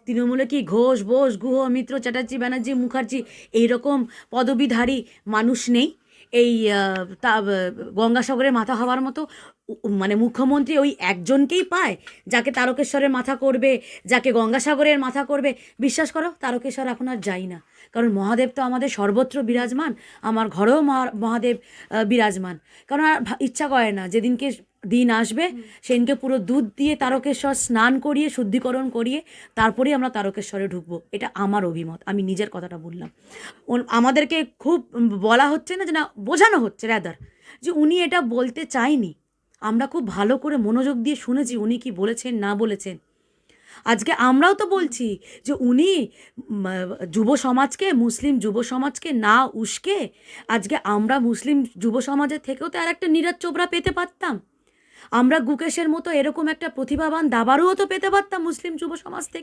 তৃণমূলে কি ঘোষ বোস গুহ মিত্র চ্যাটার্জি ব্যানার্জি মুখার্জি এইরকম পদবিধারী মানুষ নেই? এই গঙ্গাসাগরের মাথা হওয়ার মতো মানে মুখ্যমন্ত্রী ওই একজনকেই পায় যাকে তারকেশ্বরের মাথা করবে, যাকে গঙ্গাসাগরের মাথা করবে। বিশ্বাস করো, তারকেশ্বর এখন আর যাই না, কারণ মহাদেব তো আমাদের সর্বত্র বিরাজমান। আমার ঘরেও মহাদেব বিরাজমান। কারণ আর ইচ্ছা করে না, যেদিনকে দিন আসবে সেদিনকে পুরো দুধ দিয়ে তারকেশ্বর স্নান করিয়ে শুদ্ধিকরণ করিয়ে তারপরেই আমরা তারকেশ্বরে ঢুকবো। এটা আমার অভিমত, আমি নিজের কথাটা বললাম। আমাদেরকে খুব বলা হচ্ছে না, যে না বোঝানো হচ্ছে র্যাদার, যে উনি এটা বলতে চায়নি। আমরা খুব ভালো করে মনোযোগ দিয়ে শুনেছি উনি কি বলেছেন না বলেছেন। আজকে আমরাও তো বলছি যে উনি যুব সমাজকে, মুসলিম যুব সমাজকে না উস্কে আজকে আমরা মুসলিম যুব সমাজের থেকেও তো আর একটা নীরজ চোপড়া পেতে পারতাম। আমরা গুকেশের মতো এরকম একটা প্রতিভাবান দাবারুও তো পেতে পারতাম মুসলিম যুব সমাজ থেকে।